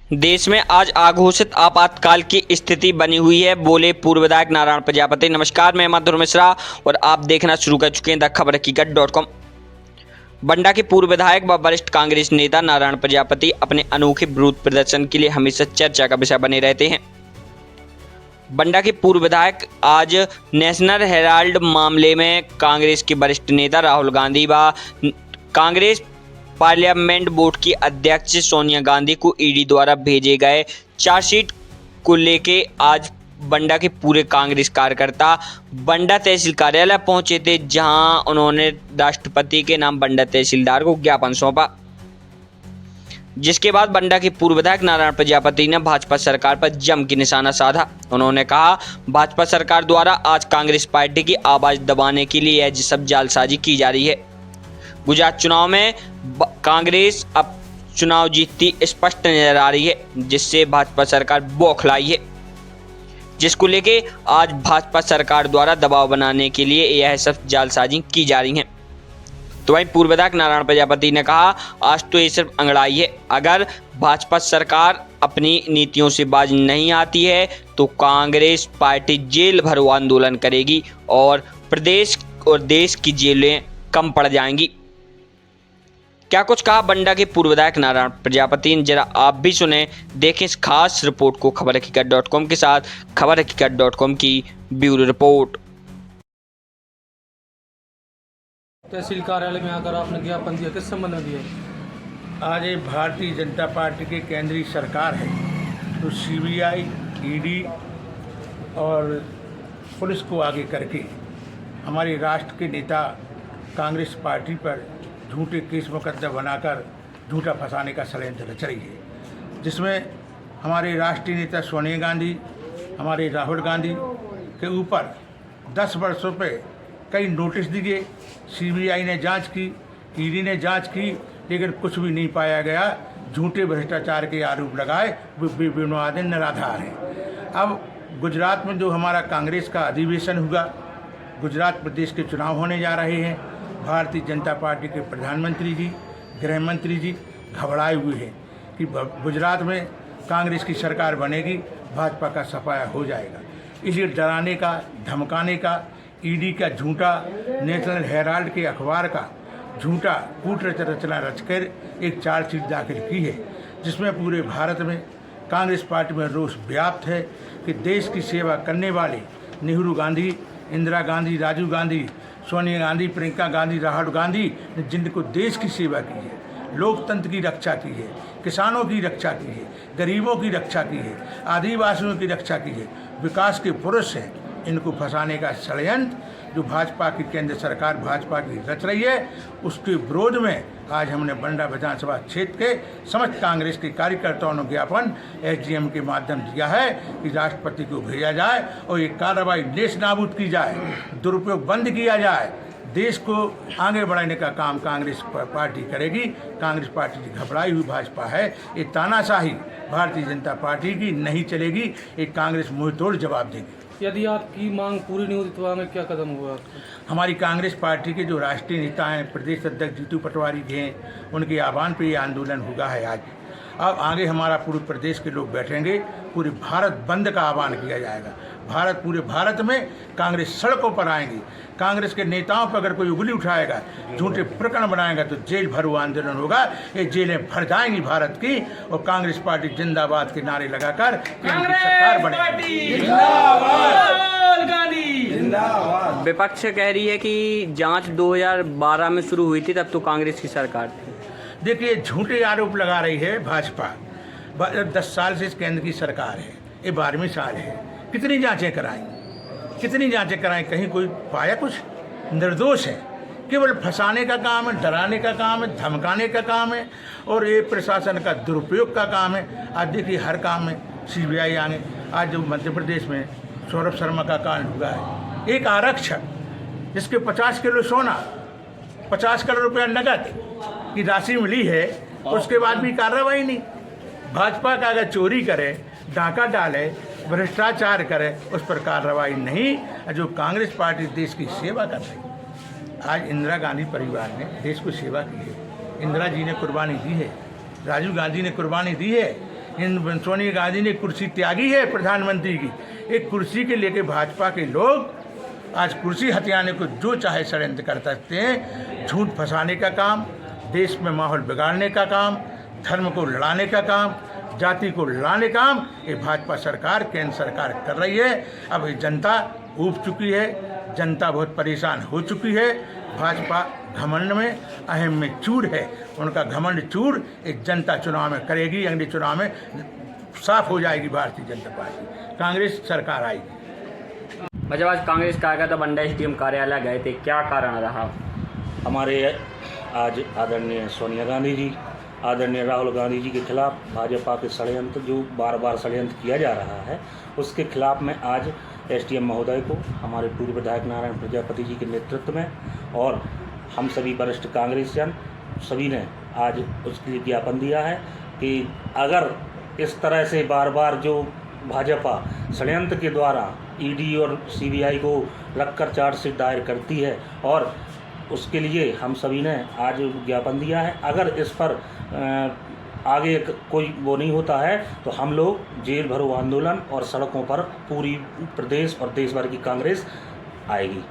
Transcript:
देश में आज अघोषित आपातकाल की स्थिति बनी हुई है, बोले पूर्व विधायक नारायण प्रजापति। नमस्कार, मैं मधुर मिश्रा और आप देखना शुरू कर चुके हैं द खबर हकीकत.com। बंडा के पूर्व विधायक व वरिष्ठ कांग्रेस नेता नारायण प्रजापति अपने अनोखे विरोध प्रदर्शन के लिए हमेशा चर्चा का विषय बने रहते हैं। बंडा के पूर्व विधायक आज नेशनल हेराल्ड मामले में कांग्रेस के वरिष्ठ नेता राहुल गांधी व कांग्रेस पार्लियामेंट बोर्ड की अध्यक्ष सोनिया गांधी को ईडी द्वारा भेजे गए चार्जशीट को लेके आज बंडा के पूरे कांग्रेस कार्यकर्ता बंडा तहसील कार्यालय पहुंचे थे, जहां उन्होंने राष्ट्रपति के नाम बंडा तहसीलदार को ज्ञापन सौंपा। जिसके बाद बंडा के पूर्व विधायक नारायण प्रजापति ने भाजपा सरकार पर जम के निशाना साधा। उन्होंने कहा, भाजपा सरकार द्वारा आज कांग्रेस पार्टी की आवाज दबाने के लिए यह सब जालसाजी की जा रही है। गुजरात चुनाव में कांग्रेस अब चुनाव जीतती स्पष्ट नजर आ रही है, जिससे भाजपा सरकार बौखलाई है, जिसको लेके आज भाजपा सरकार द्वारा दबाव बनाने के लिए यह सब जालसाजी की जा रही है। तो वहीं पूर्व विधायक नारायण प्रजापति ने कहा, आज तो ये सिर्फ अंगड़ाई है। अगर भाजपा सरकार अपनी नीतियों से बाज नहीं आती है तो कांग्रेस पार्टी जेल भरो आंदोलन करेगी और प्रदेश और देश की जेलें कम पड़ जाएंगी। क्या कुछ कहा बंडा के पूर्व विधायक नारायण प्रजापति ने, जरा आप भी सुने। देखें इस खास रिपोर्ट को खबर हकीकत.com के साथ। खबर हकीकत.com की ब्यूरो रिपोर्ट। तहसील कार्यालय में आकर आपने ज्ञापन दिया, किस संबंध में दिया? आज ये भारतीय जनता पार्टी की केंद्रीय सरकार है, तो सीबीआई, ईडी और पुलिस को आगे करके हमारे राष्ट्र के नेता कांग्रेस पार्टी पर झूठे केस मुकदमा बनाकर झूठा फंसाने का षड्यंत्र रच रही है, जिसमें हमारे राष्ट्रीय नेता सोनिया गांधी, हमारे राहुल गांधी के ऊपर 10 वर्षों पे कई नोटिस दिए। सीबीआई ने जांच की, ईडी ने जांच की, लेकिन कुछ भी नहीं पाया गया। झूठे भ्रष्टाचार के आरोप लगाए, विवाद निराधार हैं। अब गुजरात में जो हमारा कांग्रेस का अधिवेशन हुआ, गुजरात प्रदेश के चुनाव होने जा रहे हैं। भारतीय जनता पार्टी के प्रधानमंत्री जी, गृह मंत्री जी घबराए हुए हैं कि गुजरात में कांग्रेस की सरकार बनेगी, भाजपा का सफाया हो जाएगा। इसे डराने का, धमकाने का, ईडी का झूठा, नेशनल हेराल्ड के अखबार का झूठा कूट रचना रचकर एक चार्जशीट दाखिल की है, जिसमें पूरे भारत में कांग्रेस पार्टी में रोष व्याप्त है कि देश की सेवा करने वाले नेहरू गांधी, इंदिरा गांधी, राजीव गांधी, सोनिया गांधी, प्रियंका गांधी, राहुल गांधी ने जिनको देश की सेवा की है, लोकतंत्र की रक्षा की है, किसानों की रक्षा की है, गरीबों की रक्षा की है, आदिवासियों की रक्षा की है, विकास के पुरुष हैं, इनको फंसाने का षड्यंत्र जो भाजपा की केंद्र सरकार भाजपा की रच रही है, उसके विरोध में आज हमने बंडा विधानसभा क्षेत्र के समस्त कांग्रेस के कार्यकर्ताओं ने ज्ञापन एसडीएम के माध्यम दिया है कि राष्ट्रपति को भेजा जाए और ये कार्रवाई नेस्त नाबूद की जाए, दुरुपयोग बंद किया जाए। देश को आगे बढ़ाने का काम कांग्रेस पार्टी करेगी। कांग्रेस पार्टी की घबराई हुई भाजपा है, ये तानाशाही भारतीय जनता पार्टी की नहीं चलेगी। एक कांग्रेस मुंहतोड़ जवाब देगी। यदि आपकी मांग पूरी नहीं होती तो आगे क्या कदम होगा? हमारी कांग्रेस पार्टी के जो राष्ट्रीय नेता हैं, प्रदेश अध्यक्ष जीतू पटवारी जी हैं, उनके आह्वान पे ये आंदोलन हुआ है आज। अब आगे हमारा पूरे प्रदेश के लोग बैठेंगे, पूरे भारत बंद का आह्वान किया जाएगा। पूरे भारत में कांग्रेस सड़कों पर आएंगी। कांग्रेस के नेताओं पर अगर कोई उंगली उठाएगा, झूठे प्रकरण बनाएगा, तो जेल भरो आंदोलन होगा। ये जेलें भर जाएंगी भारत की, और कांग्रेस पार्टी जिंदाबाद के नारे लगाकर सरकार बनेगी। विपक्ष कह रही है कि जांच 2012 में शुरू हुई थी, तब तो कांग्रेस की सरकार थी। देखिए, झूठे आरोप लगा रही है भाजपा। 10 साल से इस केंद्र की सरकार है, ये 12वें साल है। कितनी जांचें कराएं, कितनी जांचें कराएं, कहीं कोई पाया? कुछ निर्दोष है। केवल फंसाने का काम है, डराने का काम है, धमकाने का काम है, और ये प्रशासन का दुरुपयोग का काम है। आज देखिए, हर काम में सीबीआई आगे। आज जो मध्य प्रदेश में सौरभ शर्मा का कांड हुआ है, एक आरक्षक जिसके 50 किलो सोना, 50 करोड़ रुपया नकद की राशि मिली है, उसके बाद भी कार्रवाई नहीं। भाजपा का अगर चोरी करे, डाका डाले, भ्रष्टाचार करे, उस पर कार्रवाई नहीं। जो कांग्रेस पार्टी देश की सेवा कर रही है, आज इंदिरा गांधी परिवार ने देश को सेवा की है। इंदिरा जी ने कुर्बानी दी है, राजीव गांधी ने कुर्बानी दी है। सोनिया गांधी ने कुर्सी त्यागी है प्रधानमंत्री की। एक कुर्सी के लेके भाजपा के लोग आज कुर्सी हथियाने को जो चाहे षड्यंत्र कर सकते हैं। झूठ फंसाने का काम, देश में माहौल बिगाड़ने का काम, धर्म को लड़ाने का काम, जाति को लड़ाने का काम ये भाजपा सरकार, केंद्र सरकार कर रही है। अब ये जनता ऊब चुकी है, जनता बहुत परेशान हो चुकी है। भाजपा घमंड में, अहम में चूर है। उनका घमंड चूर एक जनता चुनाव में करेगी। अगले चुनाव में साफ हो जाएगी भारतीय जनता पार्टी, कांग्रेस सरकार आएगी। जब आज कांग्रेस कार्यकर्ता बंडा एसडीएम कार्यालय गए थे, क्या कारण रहा? हमारे आज आदरणीय सोनिया गांधी जी, आदरणीय राहुल गांधी जी के खिलाफ भाजपा के षड्यंत्र जो बार बार षड्यंत्र किया जा रहा है, उसके खिलाफ में आज एसडीएम महोदय को हमारे पूर्व विधायक नारायण प्रजापति जी के नेतृत्व में और हम सभी वरिष्ठ कांग्रेसियन सभी ने आज उसके लिए ज्ञापन दिया है कि अगर इस तरह से बार बार जो भाजपा षड्यंत्र के द्वारा ईडी और सीबीआई को रखकर चार्जशीट दायर करती है और उसके लिए हम सभी ने आज ज्ञापन दिया है। अगर इस पर आगे कोई वो नहीं होता है तो हम लोग जेल भरो आंदोलन और सड़कों पर पूरी प्रदेश और देश भर की कांग्रेस आएगी।